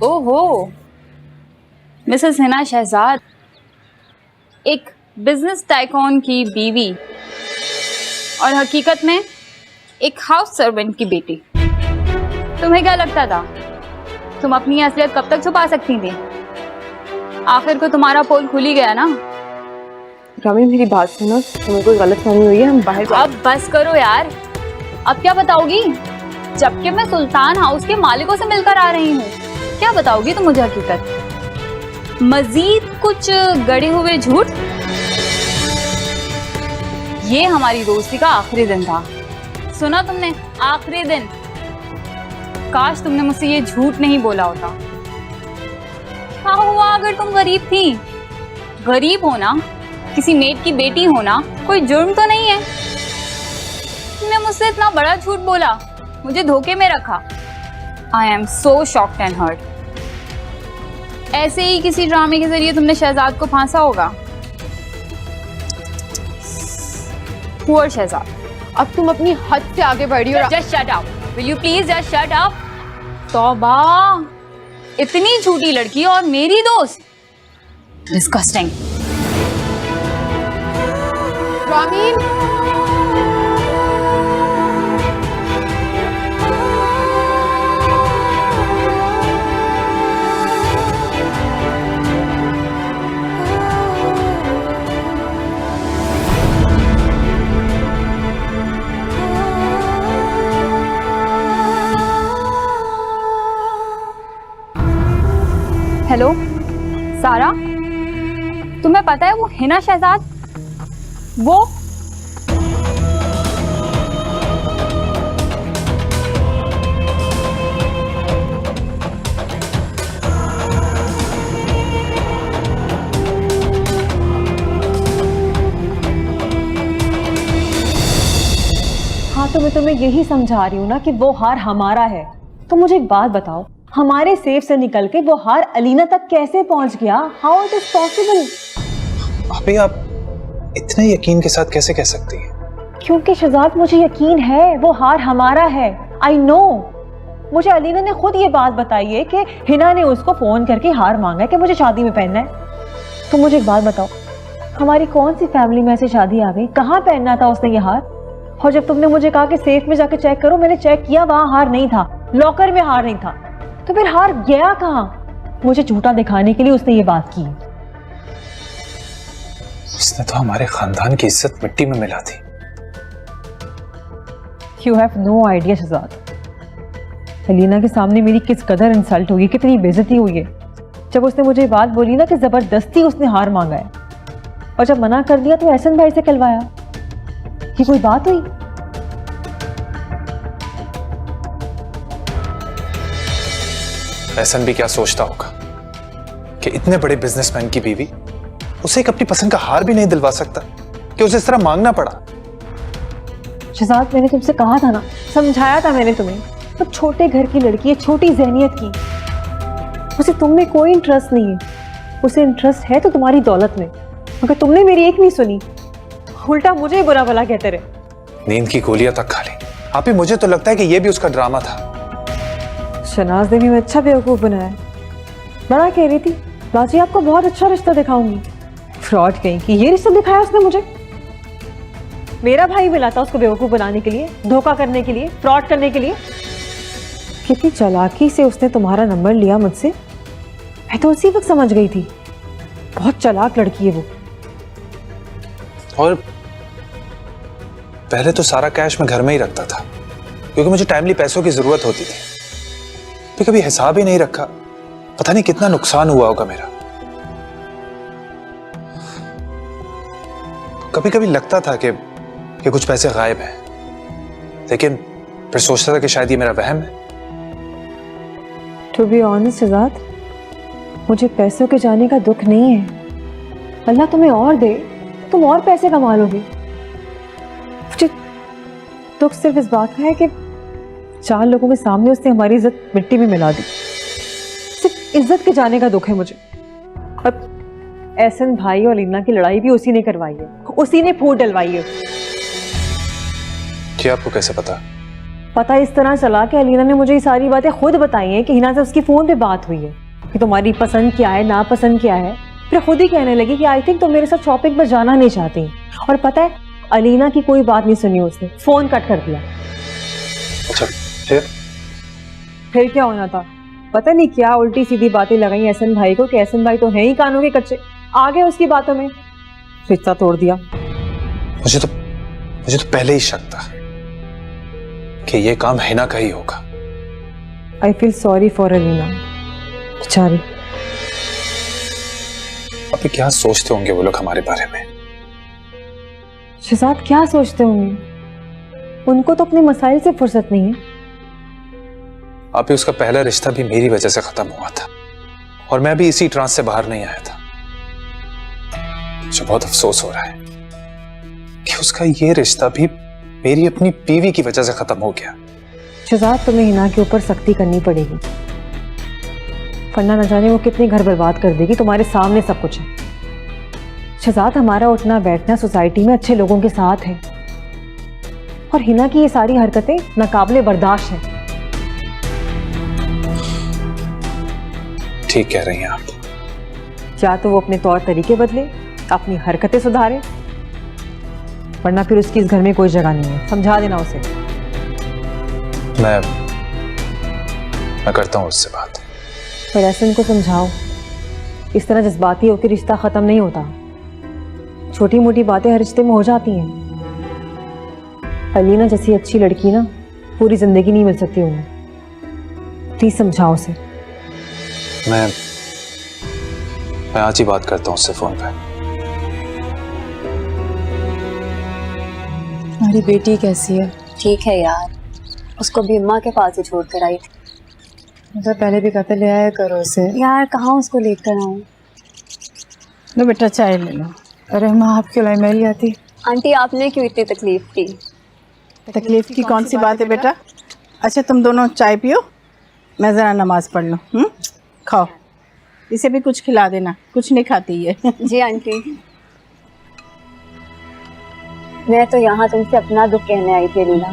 ओहो, मिसेस हिना शहजाद, एक business tycoon की बीवी और हकीकत में एक हाउस सर्वेंट की बेटी। तुम्हें क्या लगता था तुम अपनी असलियत कब तक छुपा सकती थी? आखिर को तुम्हारा पोल खुल ही गया ना। रामी मेरी बात सुनो, तुम्हें कोई गलतफहमी हुई है, हम बाहर अब बस करो यार, अब क्या बताओगी? जबकि मैं सुल्तान हाउस के मालिकों से मिलकर आ रही हूँ, क्या बताओगी तुम मुझे हकीकत? मजीद कुछ गड़े हुए झूठ? ये हमारी दोस्ती का आखिरी दिन था, सुना तुमने? आखिरी दिन। काश तुमने मुझसे ये झूठ नहीं बोला होता। क्या हुआ अगर तुम गरीब थी? गरीब होना, किसी मेट की बेटी होना कोई जुर्म तो नहीं है। तुमने मुझसे इतना बड़ा झूठ बोला, मुझे धोखे में रखा। I am so shocked and hurt. ऐसे ही किसी ड्रामे के जरिए तुमने शहजाद को फांसा होगा। पुअर शहजाद। अब तुम अपनी हद से आगे बढ़ी हो। Just shut up, will you please just shut up. तौबा, इतनी झूठी लड़की और मेरी दोस्त, डिस्गस्टिंग। रामीन, हेलो सारा, तुम्हें पता है वो हिना शहजाद, वो हाँ तो मैं तुम्हें यही समझा रही हूँ ना कि वो हार हमारा है। तो मुझे एक बात बताओ, हमारे सेफ से निकल के वो हार अलीना तक कैसे पहुंच गया? How it is possible? भाभी आप इतने यकीन के साथ कैसे कह सकती हैं? क्योंकि शहजाद मुझे यकीन है वो हार हमारा है। I know. मुझे अलीना ने खुद ये बात बताई है कि हिना ने उसको फोन करके हार मांगा है कि मुझे शादी में पहनना है। तो मुझे एक बात बताओ, हमारी कौन सी फैमिली में ऐसे शादी आ गई? कहाँ पहनना था उसने ये हार? और जब तुमने मुझे कहा कि सेफ में जाके चेक करो, मैंने चेक किया, वहां हार नहीं था, लॉकर में हार नहीं था। तो फिर हार गया कहाँ? मुझे झूठा दिखाने के लिए उसने ये बात की। उसने तो हमारे खानदान की इज्जत मिट्टी में मिला दी। You have no idea Shahzad, Alina के सामने मेरी किस कदर इंसल्ट हुई, कितनी बेइज्जती हुई है जब उसने मुझे बात बोली ना कि जबरदस्ती उसने हार मांगा है, और जब मना कर दिया तो एहसन भाई से कहलवाया। ये कोई बात हुई? एहसन भी क्या सोचता होगा कि इतने बड़े बिजनेसमैन की बीवी उसे एक अपनी पसंद का हार भी नहीं दिलवा सकता कि उसे इस तरह मांगना पड़ा। शहजाद, मैंने तुमसे कहा था ना, समझाया था मैंने तुम्हें, वो छोटे घर की लड़की है, छोटी जहनियत की, उसे तुम में कोई इंटरेस्ट नहीं है। उसे इंटरेस्ट है तो तुम्हारी दौलत में, मगर तुमने मेरी एक नहीं सुनी, उल्टा मुझे ही बुरा भला कहते रहे। नींद की गोलियां तक खा ली। आप ही, मुझे तो लगता है कि यह भी उसका ड्रामा था। शनाज ने भी मैं अच्छा बेवकूफ बनाया। बड़ा कह रही थी बाजी आपको बहुत अच्छा रिश्ता दिखाऊंगी, फ्रॉड कहीं कि ये रिश्ता दिखाया उसने मुझे। मेरा भाई मिला था उसको बेवकूफ बनाने के लिए, धोखा करने के लिए, फ्रॉड करने के लिए। कितनी चालाकी से उसने तुम्हारा नंबर लिया मुझसे, मैं तो उसी वक्त समझ गई थी बहुत चालाक लड़की है वो। और पहले तो सारा कैश मैं घर में ही रखता था क्योंकि मुझे टाइमली पैसों की जरूरत होती थी। फिर कभी हिसाब ही नहीं रखा, पता नहीं कितना नुकसान हुआ होगा मेरा। कभी कभी लगता था कि कुछ पैसे गायब हैं, लेकिन फिर सोचता था कि शायद ये मेरा वहम है। टू बी ऑनेस्ट शहजाद, मुझे पैसों के जाने का दुख नहीं है। अल्लाह तुम्हें और दे, तुम और पैसे कमा लोगे। मुझे दुख सिर्फ इस बात का है कि 4 लोगों के सामने उसने हमारी इज्जत मिट्टी में मिला दी। सिर्फ इज्जत के जाने का दुख है मुझे। और एहसन भाई और लीना की लड़ाई भी उसी ने करवाई है, उसी ने फूट डलवाई है। जी, आपको कैसे पता? पता इस तरह चला कि अलीना ने मुझे ये सारी बातें खुद बताई हैं कि हिना से उसकी फ़ोन पे बात हुई है कि तुम्हारी पसंद क्या है, नापसंद क्या है। फिर खुद ही कहने लगी कि आई थिंक तुम मेरे साथ शॉपिंग पर जाना नहीं चाहती। और पता है, अलीना की कोई बात नहीं सुनी उसने, फ़ोन कट कर दिया। अच्छा, फिर क्या होना था? पता नहीं क्या उल्टी सीधी बातें लगाई एहसन भाई को कि एहसन भाई तो हैं ही कानों के कच्चे, आ गए उसकी बातों में, रिश्ता तोड़ दिया। मुझे तो पहले ही शक था कि ये काम हिना का ही होगा। I feel sorry for Alina, बेचारी। अभी क्या सोचते होंगे वो लोग हमारे बारे में? शहजाद क्या सोचते होंगे? उनको तो अपने मसाइल से फुर्सत नहीं है। अभी उसका पहला रिश्ता भी मेरी वजह से खत्म हुआ था और मैं भी इसी ट्रांस से बाहर नहीं आया था। मुझे बहुत अफसोस हो रहा है कि उसका ये रिश्ता भी मेरी अपनी बीवी की वजह से खत्म हो गया। शहजाद, तुम्हें हिना के ऊपर सख्ती करनी पड़ेगी, वरना न जाने वो कितने घर बर्बाद कर देगी। तुम्हारे सामने सब कुछ है। शहजाद, हमारा उठना बैठना सोसाइटी में अच्छे लोगों के साथ है और हिना की ये सारी हरकतें नाकाबिले बर्दाश्त है। ठीक कह रही हैं आप। या तो वो अपने तौर तरीके बदले, अपनी हरकतें सुधारे, वरना फिर उसकी इस घर में कोई जगह नहीं है। समझा देना उसे। मैं करता हूँ उससे बात। पर एहसन को समझाओ, इस तरह जज्बाती होकर रिश्ता खत्म नहीं होता। छोटी मोटी बातें हर रिश्ते में हो जाती हैं। अलीना जैसी अच्छी लड़की ना पूरी जिंदगी नहीं मिल सकती उन्हें। प्लीज समझाओ उसे। मैं आज ही बात करता हूँ उससे फोन पे। तुम्हारी बेटी कैसी है? ठीक है यार, उसको भी अम्मा के पास ही छोड़ कर आई थी। मतलब पहले भी कहते ले आया करो उसे। यार कहाँ उसको लेकर आऊँ? लो बेटा चाय ले लो। अरे माँ आपकी लाई मेरी आती। आंटी आपने क्यों इतनी तकलीफ की? तकलीफ की कौन सी बात है बेटा? अच्छा तुम दोनों चाय पियो, मैं ज़रा नमाज पढ़ लूँ। खाओ, इसे भी कुछ खिला देना, कुछ नहीं खाती ये। जी आंटी। मैं तो यहाँ तुमसे अपना दुख कहने आई थी लीला,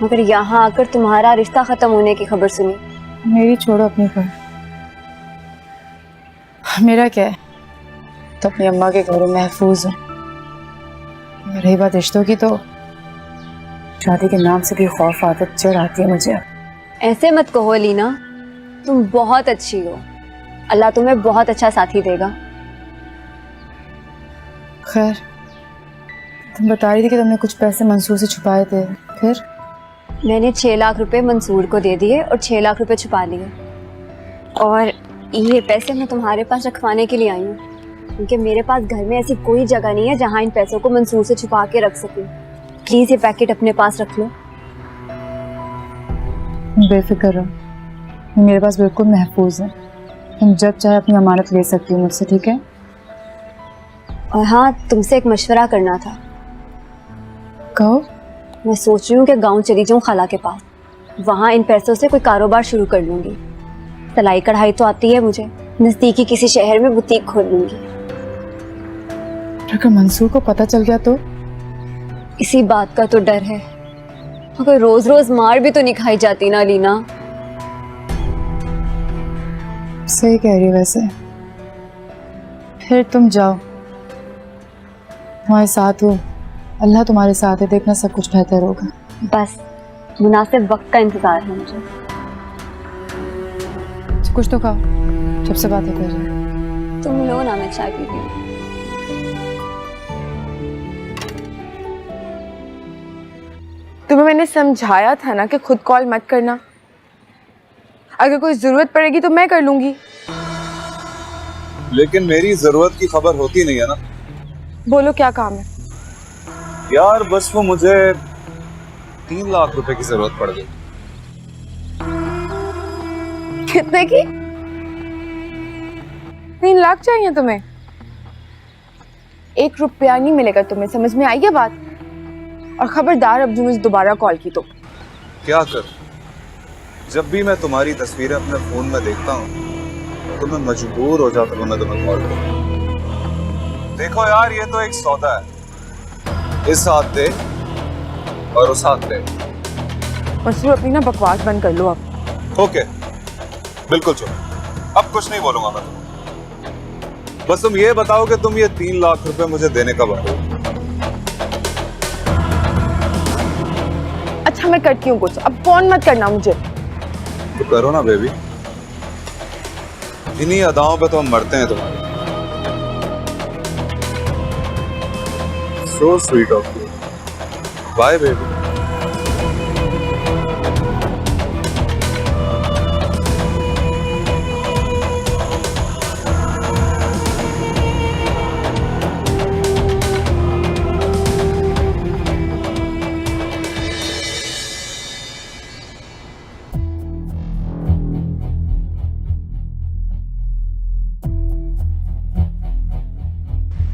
मगर यहाँ आकर तुम्हारा रिश्ता खत्म होने की खबर सुनी। मेरी छोड़ो अपनी खबर, मेरा क्या है? तो अपनी अम्मा के घरों महफूज है। रही बात रिश्तों की, तो शादी के नाम से भी खौफ आदत चढ़ आती है मुझे। ऐसे मत कहो लीना, तुम बहुत अच्छी हो, अल्लाह तुम्हें बहुत अच्छा साथी देगा। खैर, तुम बता रही थी कि तुमने कुछ पैसे मंसूर से छुपाए थे, फिर? मैंने 6 लाख रुपए मंसूर को दे दिए और 6 लाख रुपए छुपा लिए। और ये पैसे मैं तुम्हारे पास रखवाने के लिए आई हूँ, क्योंकि मेरे पास घर में ऐसी कोई जगह नहीं है जहाँ इन पैसों को मंसूर से छुपा के रख सकूँ। प्लीज़ ये पैकेट अपने पास रख लो। बेफिक्र रहो, ये मेरे पास बिल्कुल महफूज है। तुम जब चाहे अपनी अमानत ले सकती हो मुझसे, ठीक है? और हाँ, तुमसे एक मशवरा करना था। कहो। मैं सोच रही हूँ कि गांव चली जाऊँ खाला के पास, वहाँ इन पैसों से कोई कारोबार शुरू कर लूँगी। सिलाई कढ़ाई तो आती है मुझे, नज़दीकी किसी शहर में बुटीक खोल लूँगी। अगर मंसूर को पता चल गया तो? इसी बात का तो डर है, मगर रोज रोज मार भी तो नहीं खाई जाती ना लीना। सही कह रही हो वैसे। फिर तुम जाओ, तुम्हारे साथ हो, अल्लाह तुम्हारे साथ है, देखना सब कुछ बेहतर होगा। बस मुनासिब वक्त का इंतजार है मुझे। कुछ तो खाओ, जब से बातें कर रहे हैं। तुम लो ना, मैं चाय पीती हूँ। तुम्हें मैंने समझाया था ना कि खुद कॉल मत करना। अगर कोई जरूरत पड़ेगी तो मैं कर लूंगी। लेकिन मेरी जरूरत की खबर होती नहीं है ना। बोलो क्या काम है? यार बस वो मुझे 3 लाख रुपए की जरूरत पड़ गई। कितने की? 3 लाख चाहिए तुम्हें? 1 रुपया नहीं मिलेगा तुम्हें, समझ में आई है बात? और खबरदार अब जो मुझे दोबारा कॉल की तो। क्या कर, जब भी मैं तुम्हारी तस्वीरें अपने फोन में देखता हूँ तो मैं मजबूर हो जाता हूँ मैं तुम्हें कॉल करूँ। देखो यार, ये तो एक सौदा है, इस हाथ दे और उस हाथ दे। मसरूर अपनी ना बकवास बंद कर लो अब। ओके, बिल्कुल चुप। अब कुछ नहीं बोलूंगा मैं तुम्हें। बस तुम ये बताओ कि तुम ये 3 लाख रुपए मुझे देने कब आए? अच्छा मैं करती हूँ कुछ, अब फोन मत करना मुझे। तो करो ना बेबी, इन्हीं अदाओं पे तो हम मरते हैं तुम्हारे। So sweet of you. Bye baby.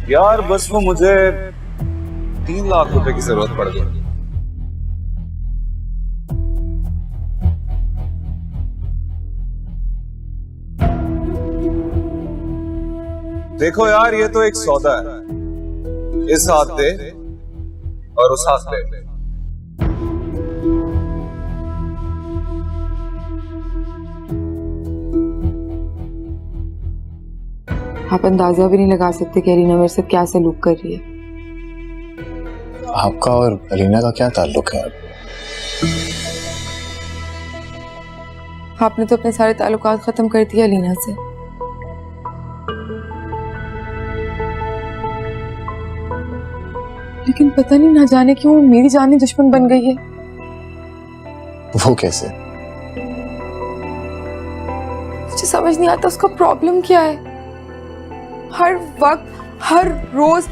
यार बस वो मुझे 3 लाख रुपए की जरूरत पड़ गई। देखो यार, ये तो एक सौदा है। इस हाथ दे और उस हाथ ले। आप अंदाजा भी नहीं लगा सकते कि अलीना मेरे से क्या सलूक कर रही है। आपका और अलीना का क्या ताल्लुक है? आपने तो अपने सारे ताल्लुकात खत्म कर दिए अलीना से। लेकिन पता नहीं ना जाने क्यों मेरी जानी दुश्मन बन गई है। वो कैसे? मुझे समझ नहीं आता उसका प्रॉब्लम क्या है। हर वक्त, हर रोज,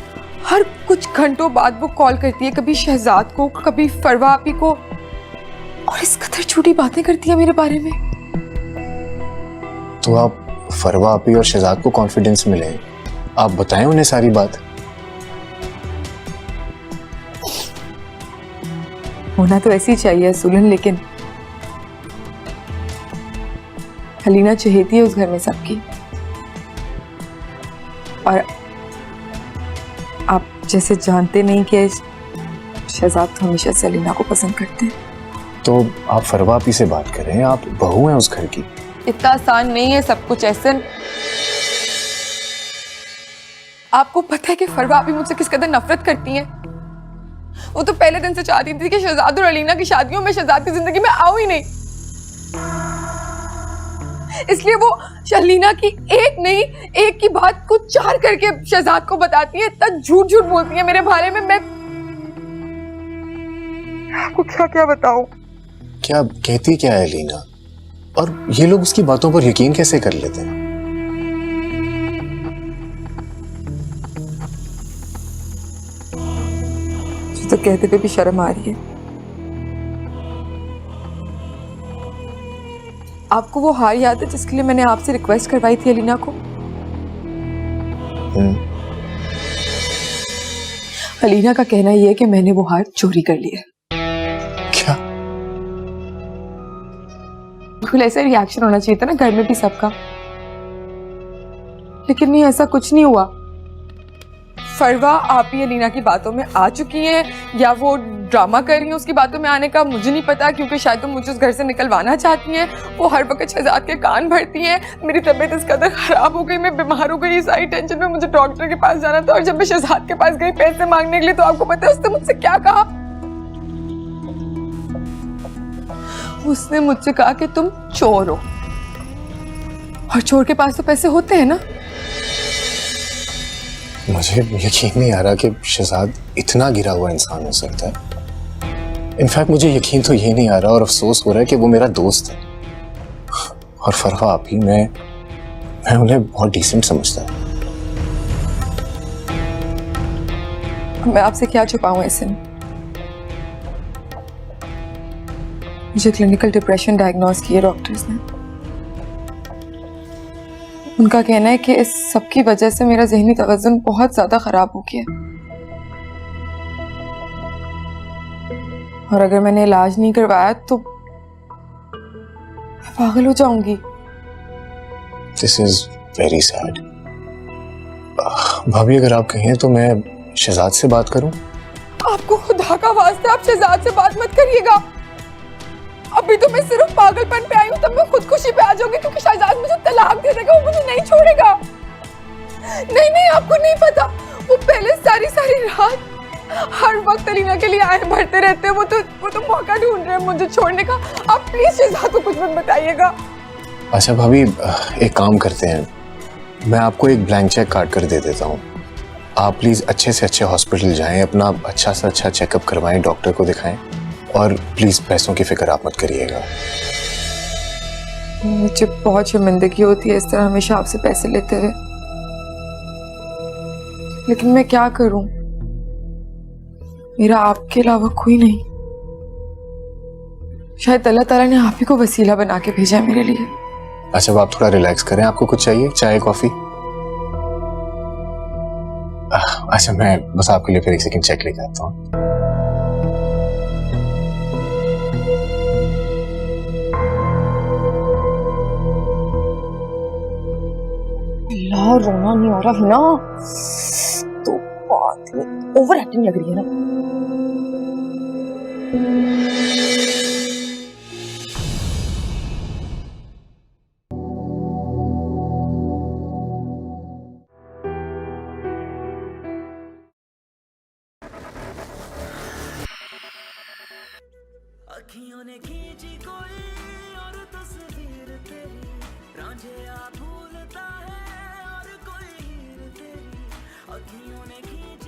हर कुछ घंटों बाद वो कॉल करती है, कभी शहजाद को, कभी फरवा आपी को, और इस कदर झूठी बातें करती है मेरे बारे में। तो आप फरवा आपी और शहजाद को कॉन्फिडेंस में लें, आप बताएं उन्हें सारी बात। होना तो ऐसी चाहिए सुलन, लेकिन अलीना चहेती है उस घर में सबकी, और आप जैसे जानते नहीं कि शहजाद तो हमेशा से अलीना को पसंद करते हैं। तो आप फरवा आपी से बात करें, आप बहू हैं उस घर की। इतना आसान नहीं है सब कुछ ऐसे। आपको पता है कि फरवा आपी मुझसे किस कदर नफरत करती हैं? वो तो पहले दिन से चाहती थी कि शहजाद और अलीना की शादियों में शहजाद की जिंदगी में आऊं ही नहीं, इसलिए वो अलीना की एक नहीं, एक की बात को 4 करके शहजाद को बताती है। इतना झूठ झूठ बोलती है मेरे बारे में, मैं आपको क्या क्या बताऊं। क्या कहती क्या है अलीना, और ये लोग उसकी बातों पर यकीन कैसे कर लेते हैं? तो कहते हुए भी शर्म आ रही है। आपको वो हार याद है जिसके लिए मैंने आपसे रिक्वेस्ट करवाई थी अलीना को? अलीना का कहना यह है कि मैंने वो हार चोरी कर लिया। क्या? बिल्कुल ऐसा रिएक्शन होना चाहिए था ना घर में भी सबका, लेकिन नहीं, ऐसा कुछ नहीं हुआ। फरवा आप ही अलीना की बातों में आ चुकी हैं, या वो ड्रामा कर रही हैं उसकी बातों में आने का, मुझे नहीं पता, क्योंकि शायद वो मुझे उस घर से निकलवाना चाहती हैं। वो हर वक्त शहजाद के कान भरती हैं। मेरी तबीयत इस कदर खराब हो गई, मैं बीमार हो गई, सारी टेंशन में मुझे डॉक्टर के पास जाना था, और जब मैं शहजाद के पास गई पैसे मांगने के लिए, तो आपको पता है उसने मुझसे क्या कहा? उसने मुझसे कहा कि तुम चोर हो, और चोर के पास तो पैसे होते हैं ना। मुझे यकीन नहीं आ रहा कि शहजाद इतना गिरा हुआ इंसान हो सकता है। इनफैक्ट मुझे यकीन तो ये नहीं आ रहा, और अफसोस हो रहा है कि वो मेरा दोस्त है, और फरवा आप ही, मैं उन्हें बहुत डिसेंट समझता हूँ। मैं आपसे क्या छुपाऊं ऐसे में? मुझे क्लिनिकल डिप्रेशन डायग्नोज किया डॉक्टर्स ने। उनका कहना है कि इस सब की वजह से मेरा ज़हनी तवज़ुन बहुत ज्यादा खराब हो गया, और अगर मैंने इलाज नहीं करवाया तो मैं पागल हो जाऊंगी। This is very sad. भाभी अगर आप कहें तो मैं शहजाद से बात करूं? आपको खुदा का वास्ता आप शहजाद से बात मत करिएगा। अभी तो मैं सिर्फ पागलपन पे आई हूँ, तब मैं खुदकुशी पे आ जाऊंगी क्योंकि शहजाद मुझे तलाक दे देगा, वो मुझे नहीं छोड़ेगा। नहीं नहीं, आपको नहीं पता, वो पहले सारी सारी रात हर वक्त अलीना के लिए आए भरते रहते हैं। वो तो मौका ढूंढ रहे हैं मुझे छोड़ने का। आप प्लीज शहजाद को कुछ मत बताइएगा। अच्छा भाभी, एक काम करते हैं, मैं आपको एक ब्लैंक चेक काट कर दे देता हूँ। आप प्लीज अच्छे से अच्छे हॉस्पिटल जाएं, अपना अच्छा से अच्छा चेकअप करवाएं, डॉक्टर को दिखाएं, और प्लीज पैसों की फिक्र आप मत करिएगा। मुझे बहुत शर्मिंदगी होती है इस तरह हमेशा आपसे पैसे लेते हुए, लेकिन मैं क्या करूं, मेरा आपके अलावा कोई नहीं। शायद अल्लाह ताला ने आप ही को वसीला बना के भेजा है मेरे लिए। अच्छा, अब आप थोड़ा रिलैक्स करें। आपको कुछ चाहिए, चाय कॉफी? अच्छा, मैं बस आपके लिए फिर एक सेकंड चेक लेके आता हूँ। यार रोना नहीं आ रहा है ना, तो बात में ओवर एक्टिंग लग रही है ना। अखियों ने खींची कोई और तस्वीर तेरी, रांझिया भूलता है और कोई हीर तेरी। अखियों ने खींची